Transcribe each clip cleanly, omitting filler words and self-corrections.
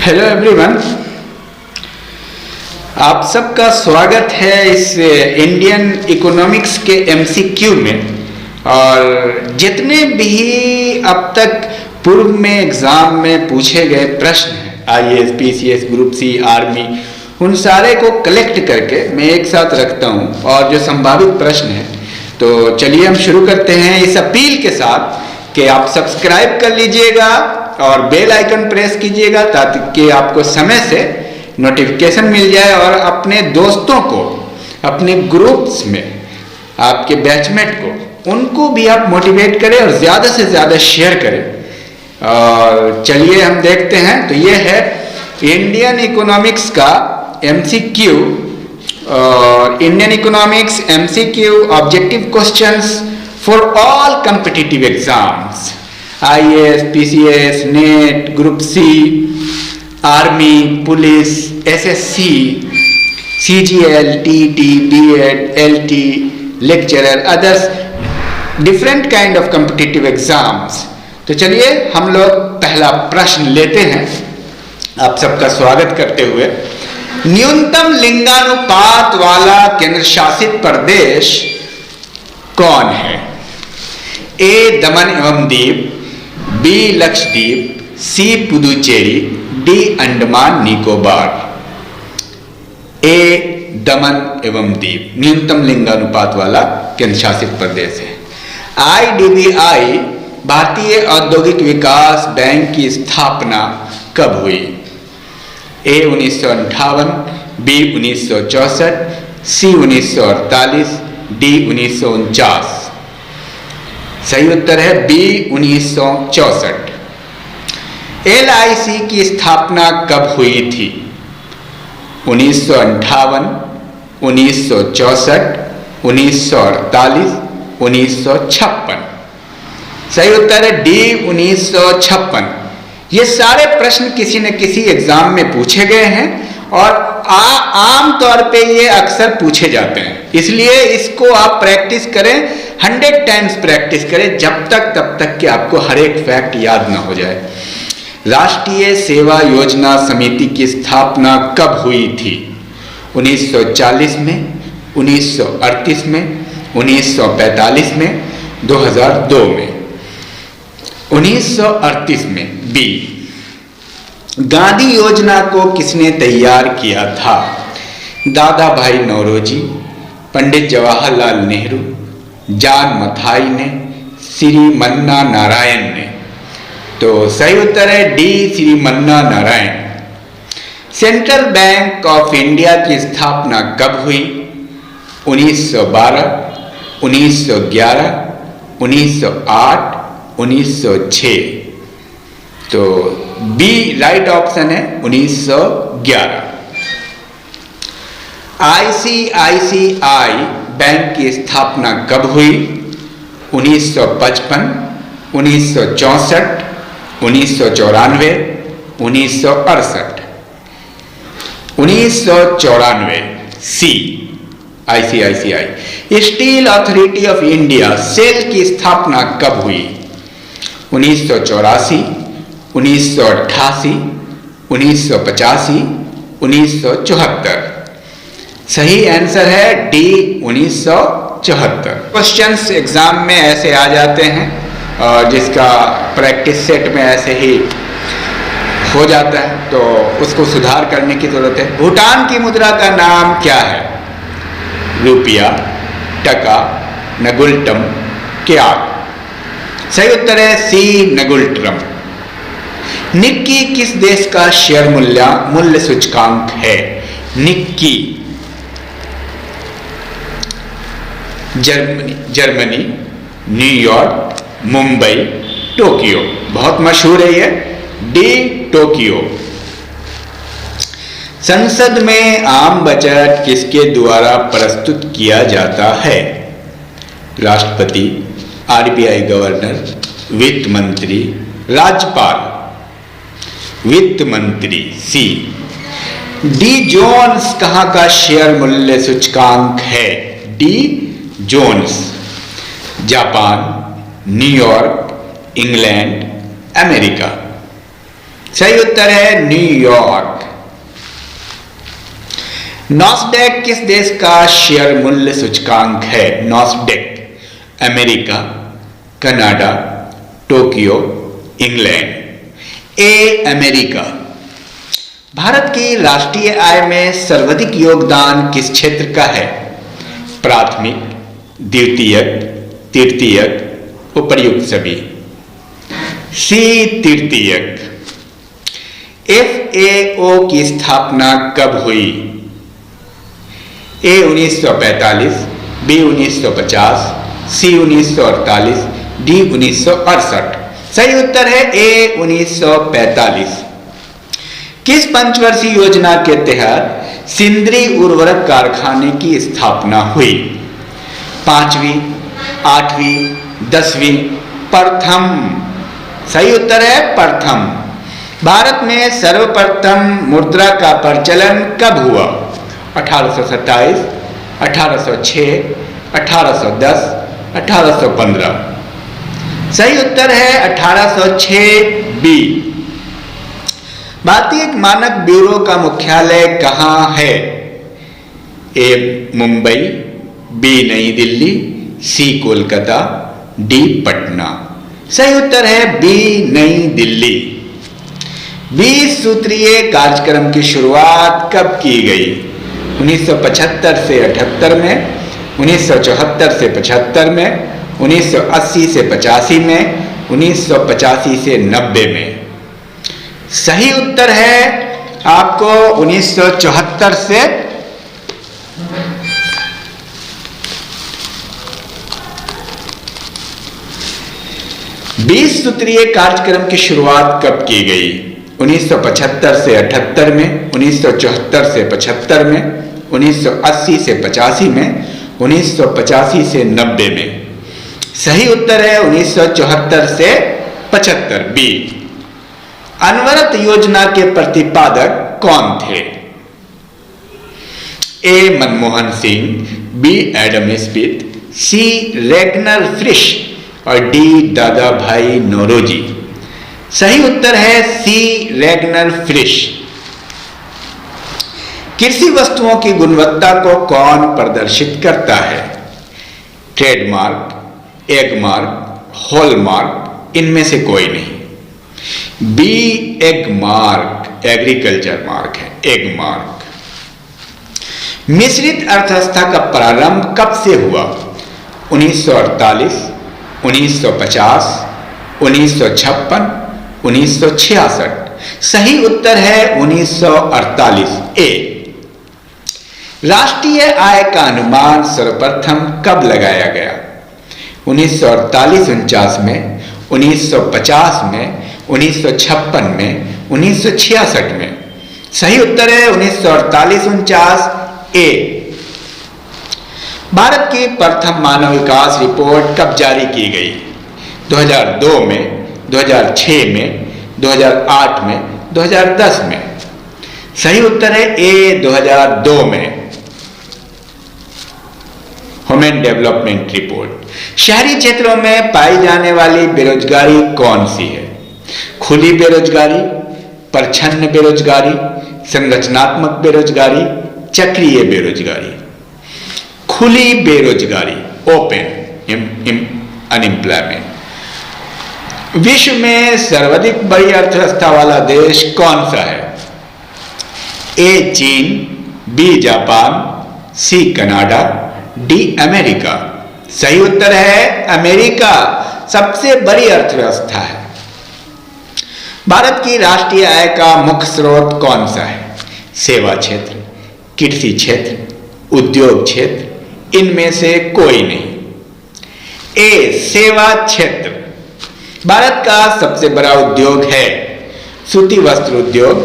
Hello everyone, आप सबका स्वागत है इस इंडियन इकोनॉमिक्स के एमसीक्यू में। और जितने भी अब तक पूर्व में एग्जाम में पूछे गए प्रश्न हैं, IAS, PCS, group C, army, उन सारे को कलेक्ट करके मैं एक साथ रखता हूं। और जो संभावित प्रश्न हैं, तो चलिए हम शुरू करते हैं इस अपील के साथ कि आप सब्सक्राइब कर लीजिएगा और बेल आइकन प्रेस कीजिएगा ताकि आपको समय से नोटिफिकेशन मिल जाए और अपने दोस्तों को, अपने ग्रुप्स में, आपके बैचमेट को, उनको भी आप मोटिवेट करें और ज़्यादा से ज़्यादा शेयर करें। और चलिए हम देखते हैं। तो ये है इंडियन इकोनॉमिक्स का एमसीक्यू और Indian economics MCQ objective questions for all competitive exams, IAS, PCS, NET, group C, army, police, SSC, CGL, TT, BEd, LT, lecturer, others different kind of competitive exams. तो चलिए हम लोग पहला प्रश्न लेते हैं, आप सबका स्वागत करते हुए। न्यूनतम लिंगानुपात वाला केंद्र शासित प्रदेश कौन है? ए दमन एवं दीव, बी लक्षद्वीप, सी पुदुचेरी, डी अंडमान निकोबार। ए दमन एवं दीव न्यूनतम लिंगानुपात वाला केंद्र शासित प्रदेश है। आईडीबीआई भारतीय औद्योगिक विकास बैंक की स्थापना कब हुई? ए 1958, बी 1964, सी 1948, डी 1949। सही उत्तर है बी 1964। एलआईसी की स्थापना कब हुई थी? 1958, 1964, 1948, 1956। सही उत्तर है डी 1956। ये सारे प्रश्न किसी न किसी एग्जाम में पूछे गए हैं और आम तौर पे ये अक्सर पूछे जाते हैं, इसलिए इसको आप प्रैक्टिस करें, 100 टाइम्स प्रैक्टिस करें, जब तक तब तक कि आपको हर एक फैक्ट याद ना हो जाए। राष्ट्रीय सेवा योजना समिति की स्थापना कब हुई थी? 1940 में, 1938 में, 1945 में, 2002 में। 1938 में, बी। गांधी योजना को किसने तैयार किया था? दादा भाई नौरोजी, पंडित जवाहरलाल नेहरू, जॉन मथाई ने, श्री मन्ना नारायण ने। तो सही उत्तर है D Shri Manna Narayan. Central bank of India की स्थापना कब हुई? 1912, 1911, 1908, 1906। तो बी राइट ऑप्शन है 1911। आईसीआईसीआई बैंक की स्थापना कब हुई? 1955, 1964, 1994, 1968। 1994, C ICICI. Steel authority of India SAIL की स्थापना कब हुई? 1984, 1988, 1985, 1974। सही आंसर है डी 1974। क्वेश्चंस एग्जाम में ऐसे आ जाते हैं और जिसका प्रैक्टिस सेट में ऐसे ही हो जाता है, तो उसको सुधार करने की जरूरत है। भूटान की मुद्रा का नाम क्या है? रुपया, टका, नगुल्टम, क्या? सही उत्तर है सी नगुल्ट्रम। निक्की किस देश का शेयर मूल्य सूचकांक है? Nikki Germany, New York, Mumbai, Tokyo. बहुत मशहूर है ये, डी टोक्यो। संसद में आम बजट किसके द्वारा प्रस्तुत किया जाता है? राष्ट्रपति, आरबीआई गवर्नर, वित्त मंत्री, राज्यपाल। वित्त मंत्री, सी। डी जोन्स कहां का शेयर मूल्य सूचकांक है? D Jones, Japan, New York, England, America. सही उत्तर है न्यूयॉर्क। नॉस्डैक किस देश का शेयर मूल्य सूचकांक है? Nasdaq America, Canada, Tokyo, England. A America. Bharat की राष्ट्रीय आय में सर्वाधिक योगदान किस क्षेत्र का है? प्राथमिक, द्वितीयक, तृतीयक, उपर्युक्त सभी। सी तृतीयक। FAO की स्थापना कब हुई? ए 1945, बी 1950, सी 1948, डी 1968। सही उत्तर है ए 1945। किस पंचवर्षीय योजना के तहत सिंदरी उर्वरक कारखाने की स्थापना हुई? 5वीं, 8वीं, 10वीं, प्रथम। सही उत्तर है प्रथम। भारत में सर्वप्रथम मुद्रा का प्रचलन कब हुआ? 1827, 1806, 1810, 1815। सही उत्तर है 1806 बी। भारतीय मानक ब्यूरो का मुख्यालय कहाँ है? ए मुंबई, बी नई दिल्ली, सी कोलकाता, डी पटना। सही उत्तर है बी नई दिल्ली। 20 सूत्रीय कार्यक्रम की शुरुआत कब की गई? 1975 से 78 में, 1974 से 75 में, 1980 से 85 में, 1985 से 90 में। सही उत्तर है आपको 1974 से 20 सूत्रीय कार्यक्रम की शुरुआत कब की गई? 1975 से 78 में, 1974 से 75 में, 1980 से 85 में, 1985 से 90 में। सही उत्तर है 1974 से 75 बी। अनवरत योजना के प्रतिपादक कौन थे? A Manmohan Singh, B Adam Smith, C Ragnar Frisch और डी दादा भाई नौरोजी। सही उत्तर है सी रेगनर फ्रिश। कृषि वस्तुओं की गुणवत्ता को कौन प्रदर्शित करता है? ट्रेडमार्क, एगमार्क, हॉलमार्क, इनमें से कोई नहीं। बी एगमार्क, एग्रीकल्चर मार्क है एगमार्क। मिश्रित अर्थव्यवस्था का प्रारंभ कब से हुआ? 1948, 1950, 1956, 1966। सही उत्तर है 1948 ए। राष्ट्रीय आय का अनुमान सर्वप्रथम कब लगाया गया? 1948-49 में, 1950 में, 1956 में, 1966 में। सही उत्तर है 1948-49 ए। भारत की प्रथम मानव विकास रिपोर्ट कब जारी की गई? 2002 में, 2006 में, 2008 में, 2010 में। सही उत्तर है ए 2002 में। Human development report. शहरी क्षेत्रों में पाई जाने वाली बेरोजगारी कौन सी है? खुली बेरोजगारी, प्रच्छन्न बेरोजगारी, संरचनात्मक बेरोजगारी, चक्रीय बेरोजगारी। खुली बेरोजगारी, ओपन अनएम्प्लॉयमेंट। विश्व में सर्वाधिक बड़ी अर्थव्यवस्था वाला देश कौन सा है? ए चीन, B Japan, C Canada, D America. सही उत्तर है अमेरिका सबसे बड़ी अर्थव्यवस्था है। भारत की राष्ट्रीय आय का मुख्य स्रोत कौन सा है? सेवा क्षेत्र, कृषि क्षेत्र, उद्योग क्षेत्र, इनमें से कोई नहीं। ए सेवा क्षेत्र। भारत का सबसे बड़ा उद्योग है सूती वस्त्र उद्योग,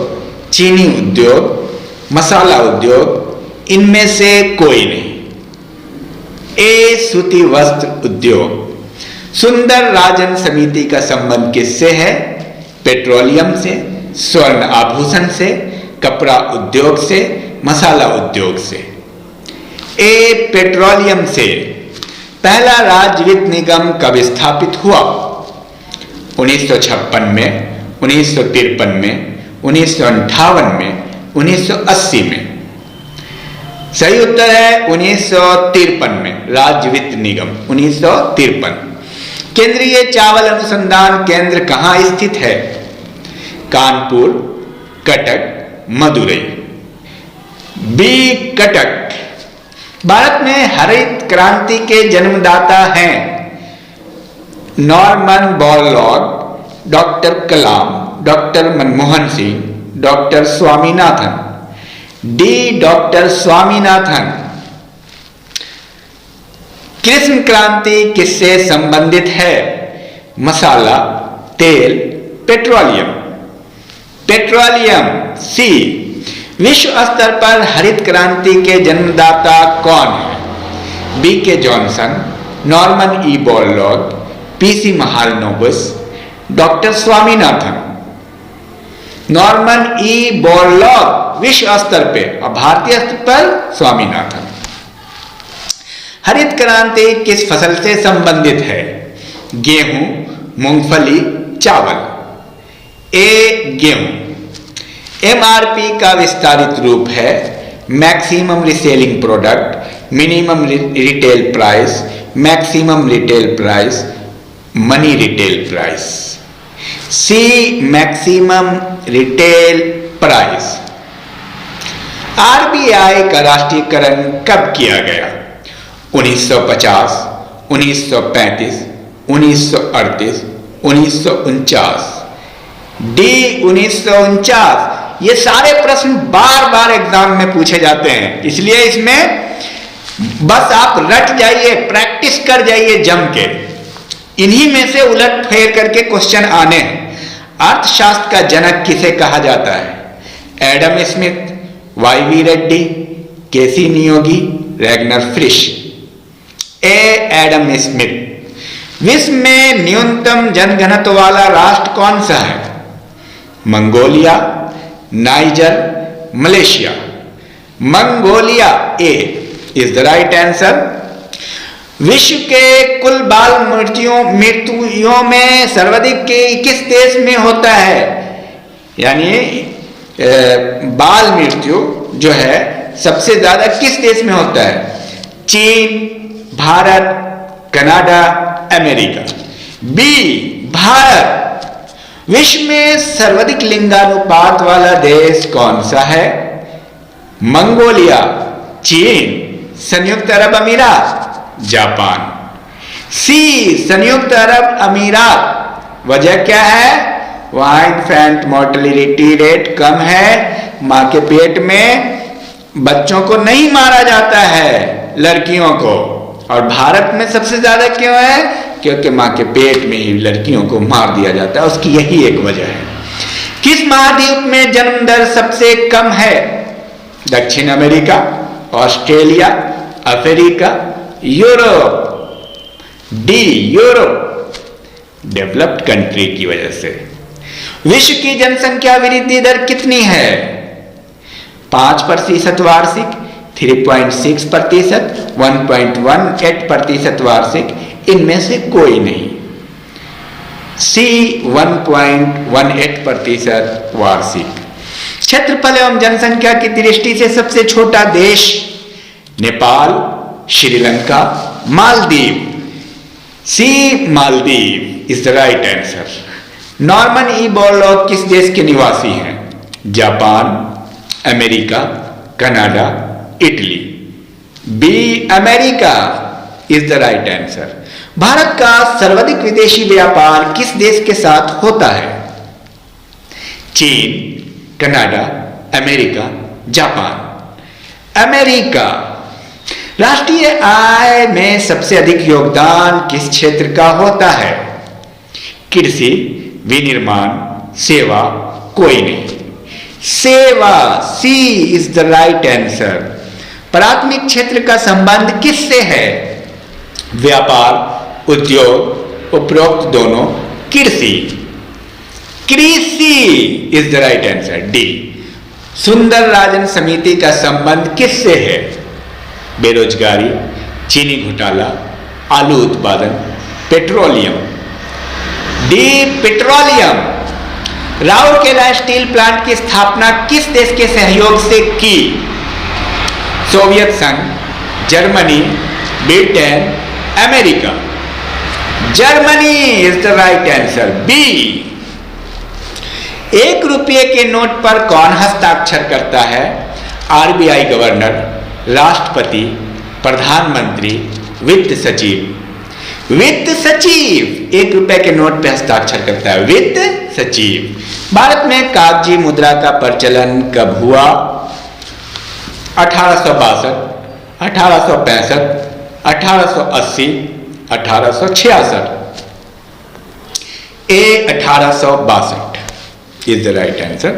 चीनी उद्योग, मसाला उद्योग, इनमें से कोई नहीं। ए सूती वस्त्र उद्योग। सुंदर राजन समिति का संबंध किससे है? पेट्रोलियम से, स्वर्ण आभूषण से, कपड़ा उद्योग से, मसाला उद्योग से। ए पेट्रोलियम से। पहला राज्य वित्त निगम कब स्थापित हुआ? 1956 में, 1953 में, 1958 में, 1980 में। सही उत्तर है 1953 में, राज्य वित्त निगम 1953। केंद्रीय चावल अनुसंधान केंद्र कहाँ स्थित है? कानपुर, कटक, मदुरई। बी कटक। भारत में हरित क्रांति के जन्मदाता हैं Norman Borlaug, doctor Kalam, doctor Manmohan Singh, doctor Swaminathan. D doctor Swaminathan. कृष्ण क्रांति किससे संबंधित है? मसाला, तेल, पेट्रोलियम। पेट्रोलियम। सी। विश्व स्तर पर हरित क्रांति के जन्मदाता कौन है? बी के Johnson, Norman E Borlaug, PC Mahalanobis, doctor Swaminathan. Norman E Borlaug विश्व स्तर पे और भारतीय स्तर पर स्वामीनाथन। हरित क्रांति किस फसल से संबंधित है? गेहूं, मूंगफली, चावल। ए गेहूं। एमआरपी का विस्तारित रूप है maximum reselling product, minimum retail price, maximum retail price, money retail price. C maximum retail price. RBI का राष्ट्रीयकरण कब किया गया? 1950, 1935, 1938, 1949। डी 1949। ये सारे प्रश्न बार बार एग्जाम में पूछे जाते हैं, इसलिए इसमें बस आप रट जाइए, प्रैक्टिस कर जाइए जम के। इन्हीं में से उलट फेर करके क्वेश्चन आने हैं। अर्थशास्त्र का जनक किसे कहा जाता है? एडम स्मिथ, वाईवी रेड्डी, केसी नियोगी, रैगनर फ्रिश। ए एडम स्मिथ। विश्व में न्यूनतम जनघनत्व वाला राष्ट्र कौन सा है? Mongolia, niger, Malaysia. Mongolia A is the right answer. विश्व के कुल बाल मृत्युओं में सर्वाधिक किस देश में होता है? यानी बाल मृत्यु जो है सबसे ज्यादा किस देश में होता है? चीन, Bharat, Canada, America. B Bharat. विश्व में सर्वाधिक लिंगानुपात वाला देश कौन सा है? मंगोलिया, चीन, संयुक्त अरब अमीरात, जापान। सी संयुक्त अरब अमीरात। वजह क्या है? वहां इन्फेंट मोर्टेलिटी रेट कम है, मां के पेट में बच्चों को नहीं मारा जाता है, लड़कियों को। और भारत में सबसे ज्यादा क्यों है? क्योंकि मां के पेट में ही लड़कियों को मार दिया जाता है, उसकी यही एक वजह है। किस महाद्वीप में जन्म दर सबसे कम है? दक्षिण America, Australia, Africa, Europe. D Europe. Developed country की वजह से। विश्व की जनसंख्या वृद्धि दर कितनी है? 5% वार्षिक, 3.6%, 1.18% वार्षिक, इनमें से कोई नहीं। सी 1.18% वार्षिक। क्षेत्रफल एवं जनसंख्या की दृष्टि से सबसे छोटा देश? Nepal, Sri Lanka, Maldives. C Maldives is the right answer. Norman E Borlaug किस देश के निवासी हैं? Japan, America, Canada, Italy. B America is the right answer. Bharat का सर्वाधिक विदेशी व्यापार किस देश के साथ होता है? चीन, कनाडा, अमेरिका, जापान। अमेरिका। राष्ट्रीय आय में सबसे अधिक योगदान किस क्षेत्र का होता है? कृषि, विनिर्माण, सेवा, कोई नहीं। सेवा। सी इज द राइट आंसर। प्राथमिक क्षेत्र का संबंध किससे है? व्यापार, उद्योग, उपरोक्त दोनों, कृषि। कृषि is the right answer. D. सुंदर राजन समिति का संबंध किससे है? बेरोजगारी, चीनी घोटाला, आलू उत्पादन, petroleum. D petroleum. Rourkela steel plant की स्थापना किस देश के सहयोग से की? सोवियत संघ, Germany, Britain, America. Germany is the right answer, B. 1 रुपये के नोट पर कौन हस्ताक्षर करता है? आरबीआई गवर्नर, राष्ट्रपति, प्रधानमंत्री, वित्त सचिव। वित्त सचिव 1 रुपए के नोट पर हस्ताक्षर करता है, वित्त सचिव। भारत में कागजी मुद्रा का प्रचलन कब हुआ? 1862, 1865, 1880, 1866। ए 1862 is the right answer.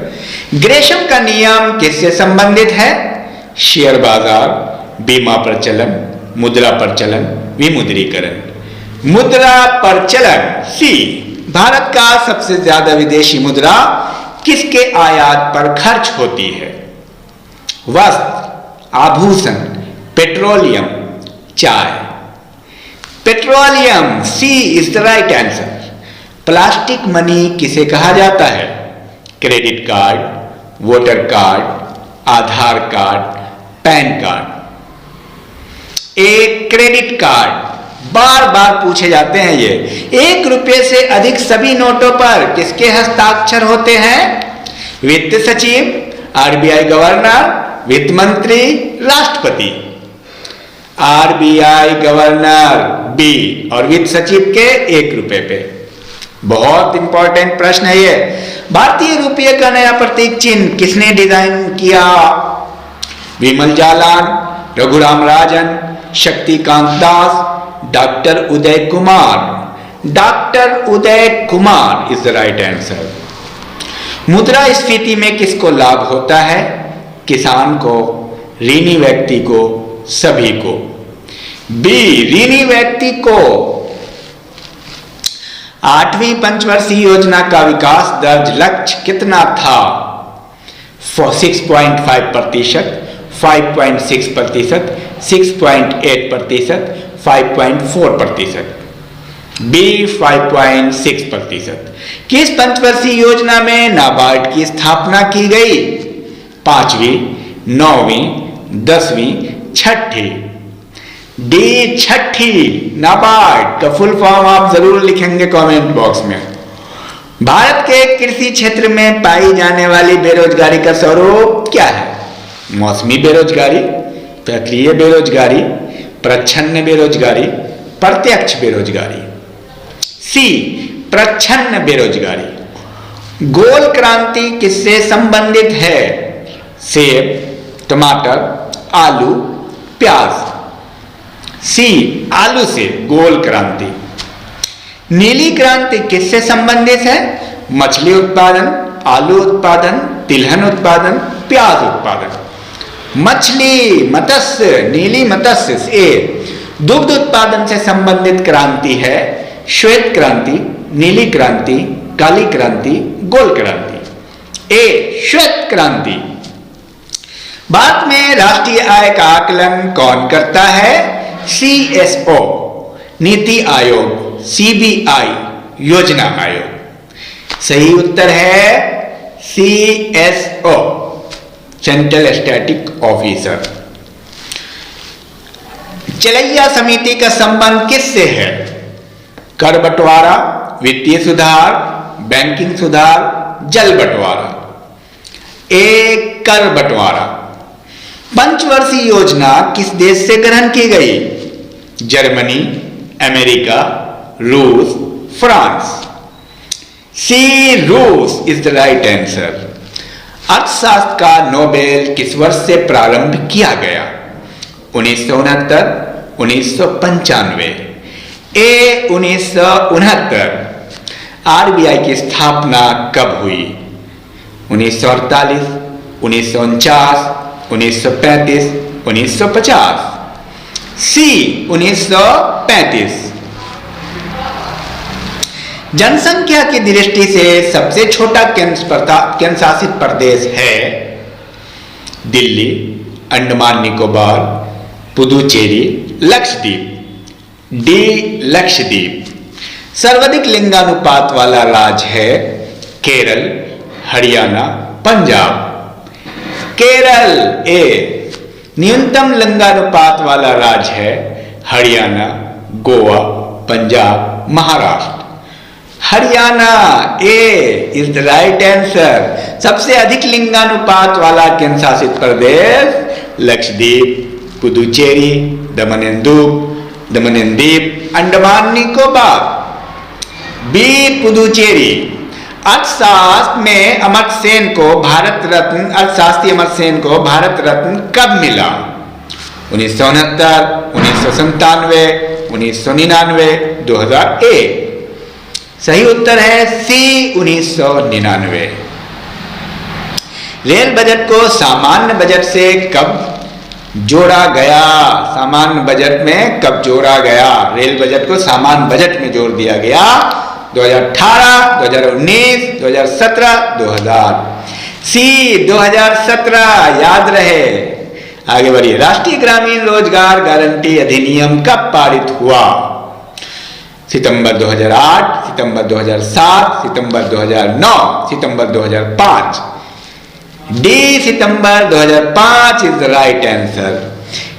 Gresham का नियम किससे संबंधित है? शेयर बाजार, बीमा प्रचलन, मुद्रा प्रचलन, विमुद्रीकरण। मुद्रा प्रचलन, सी। भारत का सबसे ज्यादा विदेशी मुद्रा किसके आयात पर खर्च होती है? वस्त्र, आभूषण, पेट्रोलियम, चाय। Petroleum, C is the right answer. Plastic money किसे कहा जाता है? Credit card, voter card, Aadhaar card, PAN card. एक क्रेडिट कार्ड, बार बार पूछे जाते हैं ये। 1 रुपये से अधिक सभी नोटों पर किसके हस्ताक्षर होते हैं? वित्त सचिव, आरबीआई गवर्नर, वित्त मंत्री, राष्ट्रपति। आरबीआई गवर्नर, बी, और वित्त सचिव के 1 रुपए पे। बहुत इंपॉर्टेंट प्रश्न है ये। भारतीय रुपये का नया प्रतीक चिन्ह किसने डिजाइन किया? Bimal Jalan, Raghuram Rajan, Shaktikanta Das, doctor Uday Kumar. Doctor Uday Kumar is the right answer. मुद्रास्फीति में किसको लाभ होता है? किसान को, ऋणी व्यक्ति को, सभी को। बी, ऋणी व्यक्ति को। 8वीं पंचवर्षीय योजना का विकास दर लक्ष्य कितना था? 6.5%, 5.6%, 6.8%, 5.4%। बी, 5.6%। किस पंचवर्षीय योजना में नाबार्ड की स्थापना की गई? 5वीं, 9वीं, 10वीं, 6ठी। डी, 6ठी। नाबार्ड का फुल फॉर्म आप जरूर लिखेंगे कमेंट बॉक्स में। भारत के कृषि क्षेत्र में पाई जाने वाली बेरोजगारी का स्वरूप क्या है? मौसमी बेरोजगारी, प्रक्रिया बेरोजगारी, प्रच्छन्न बेरोजगारी, प्रत्यक्ष बेरोजगारी। सी, प्रच्छन्न बेरोजगारी। गोल क्रांति किससे संबंधित है? सेब, टमाटर, आलू, प्याज। सी, आलू से गोल क्रांति। नीली क्रांति किससे संबंधित है? मछली उत्पादन, आलू उत्पादन, तिलहन उत्पादन, प्याज उत्पादन। मछली, मत्स्य, नीली मत्स्य। ए, दुग्ध उत्पादन से संबंधित क्रांति है श्वेत क्रांति, नीली क्रांति, काली क्रांति, गोल क्रांति। ए, श्वेत क्रांति। भारत में राष्ट्रीय आय का आकलन कौन करता है? CSO, नीति आयोग, CBI, योजना आयोग। सही उत्तर है CSO, सेंट्रल स्टैटिक ऑफिसर। चलैया समिति का संबंध किससे है? कर बंटवारा, वित्तीय सुधार, बैंकिंग सुधार, जल बंटवारा। एक, कर बंटवारा। पंचवर्षीय योजना किस देश से ग्रहण की गई? जर्मनी, अमेरिका, रूस, फ्रांस। सी, रूस इज द राइट आंसर। अर्थशास्त्र का नोबेल किस वर्ष से प्रारंभ किया गया? 1969, 1995। ए, 1969। आरबीआई की स्थापना कब हुई? 1948, 1949, 1935, 1950। सी, 1935। जनसंख्या की दृष्टि से सबसे छोटा केंद्र शासित प्रदेश है? दिल्ली, अंडमान निकोबार, पुदुचेरी, लक्षद्वीप। डी, लक्षद्वीप। सर्वाधिक लिंगानुपात वाला राज्य है? केरल, हरियाणा, पंजाब। केरल ए न्यूनतम लिंगानुपात वाला राज्य है, हरियाणा, गोवा, पंजाब, महाराष्ट्र। हरियाणा ए इज द राइट आंसर। सबसे अधिक लिंगानुपात वाला केंद्र शासित प्रदेश लक्षद्वीप, पुदुचेरी, दमन एंड दीप, अंडमान निकोबार। बी पुदुचेरी। अर्थशास्त्र में अमर्त्य सेन को भारत रत्न, अर्थशास्त्री अमर्त्य सेन को भारत रत्न कब मिला? 1969, 1997, 1999, 2001। सही उत्तर है सी 1999। रेल बजट को सामान्य बजट से कब जोड़ा गया? सामान्य बजट में कब जोड़ा गया? रेल बजट को सामान्य बजट में जोड़ दिया गया 2018, 2019, 2017, 2000। सी 2017 याद रहे। आगे बढ़िए। राष्ट्रीय ग्रामीण रोजगार गारंटी अधिनियम कब पारित हुआ? सितंबर 2008, सितंबर 2007, सितंबर 2009, सितंबर 2005। D September 2005 is the right answer.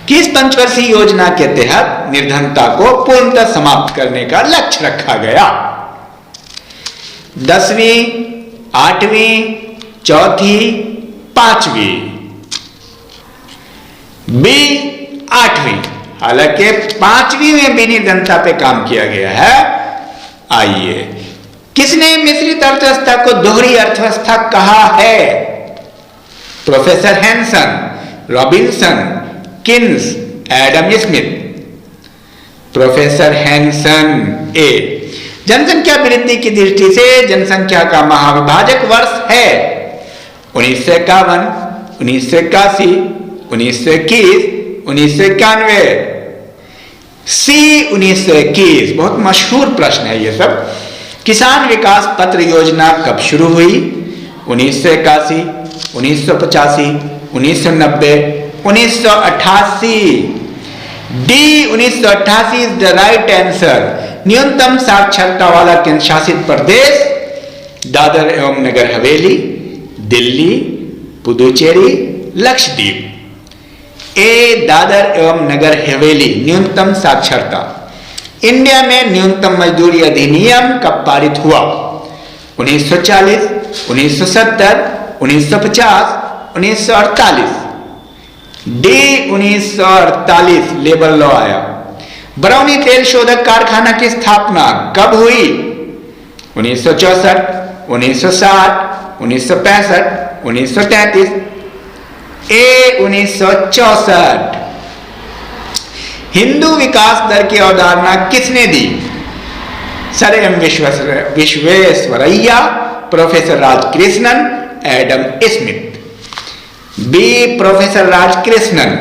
किस पंचवर्षीय योजना के तहत निर्धनता को पूर्णतः समाप्त करने का लक्ष्य रखा गया? 10वीं, 8वीं, 4थी, 5वीं। बी 8वीं। हालांकि 5वीं में भी निर्धनता पे काम किया गया है। आइए, किसने मिश्रित अर्थव्यवस्था को दोहरी अर्थव्यवस्था कहा है? Professor Hansen, Robinson, Keynes, Adam Smith. Professor Hansen A. जनसंख्या वृद्धि की दृष्टि से जनसंख्या का महाविभाजक वर्ष है 1951, 1981, 1921, 1991। सी 1921। बहुत मशहूर प्रश्न है ये सब। किसान विकास पत्र योजना कब शुरू हुई? 1981, 1985, 1990, 1988। D 1988 is the right answer. न्यूनतम साक्षरता वाला केंद्र शासित प्रदेश दादर एवं नगर हवेली, दिल्ली, पुदुचेरी, लक्षद्वीप। ए दादर एवं नगर हवेली। न्यूनतम साक्षरता। इंडिया में न्यूनतम मजदूरी अधिनियम कब पारित हुआ? 1940, 1970, 1950, 1948। डी 1948 लेबर लॉ आया। बरौनी तेल शोधक कारखाना की स्थापना कब हुई? 1964, 1960, 1965, 1933। ए 1964। हिंदू विकास दर की अवधारणा किसने दी? Sir M Visvesvaraya, professor Rajkrishnan, Adam Smith. B professor Rajkrishnan.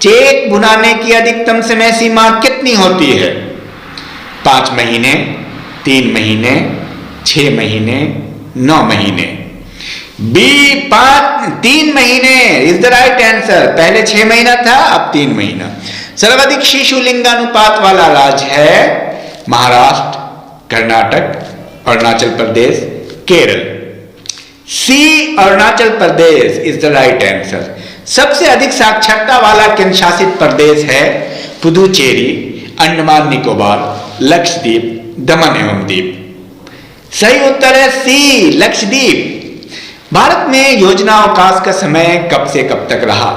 Cheque भुनाने की अधिकतम समय सीमा कितनी होती है? 5 महीने, 3 महीने, 6 महीने, 9 महीने। बी 3 महीने इज द राइट आंसर। पहले 6 महीना था, अब 3 महीना। सर्वाधिक शिशु लिंगानुपात वाला राज्य है महाराष्ट्र, कर्नाटक, अरुणाचल प्रदेश, केरल। सी Arunachal Pradesh is the right answer. सबसे अधिक साक्षरता वाला केंद्र शासित प्रदेश है पुदुचेरी, अंडमान निकोबार, लक्षद्वीप, दमन एवं दीप। सही उत्तर है सी लक्षद्वीप। भारत में योजना अवकाश का समय कब से कब तक रहा?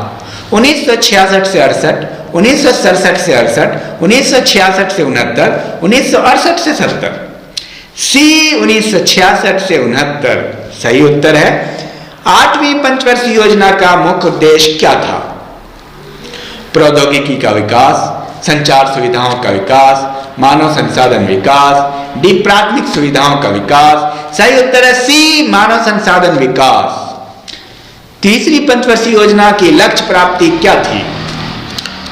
1966 से 68, 1967 से 68, 1966 से 69, 1968 से 70। सी 1966 से 69 सही उत्तर है। 8वीं पंचवर्षीय योजना का मुख्य उद्देश्य क्या था? प्रौद्योगिकी का विकास, संचार सुविधाओं का विकास, मानव संसाधन विकास। डी प्राथमिक सुविधाओं का विकास। सही उत्तर है सी मानव संसाधन विकास। तीसरी पंचवर्षीय योजना की लक्ष्य प्राप्ति क्या थी?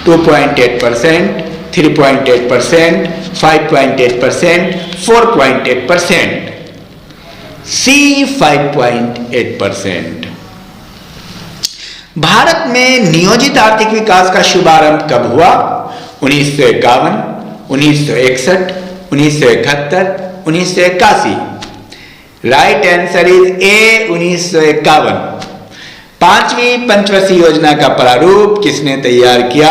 2.8%, 3.8%, 5.8%, 4.8%। सी 5.8%। भारत में नियोजित आर्थिक विकास का शुभारंभ कब हुआ? 1951, 1961, 1971, 1981। Right answer is a 1951। पांचवी पंचवर्षीय योजना का प्रारूप किसने तैयार किया?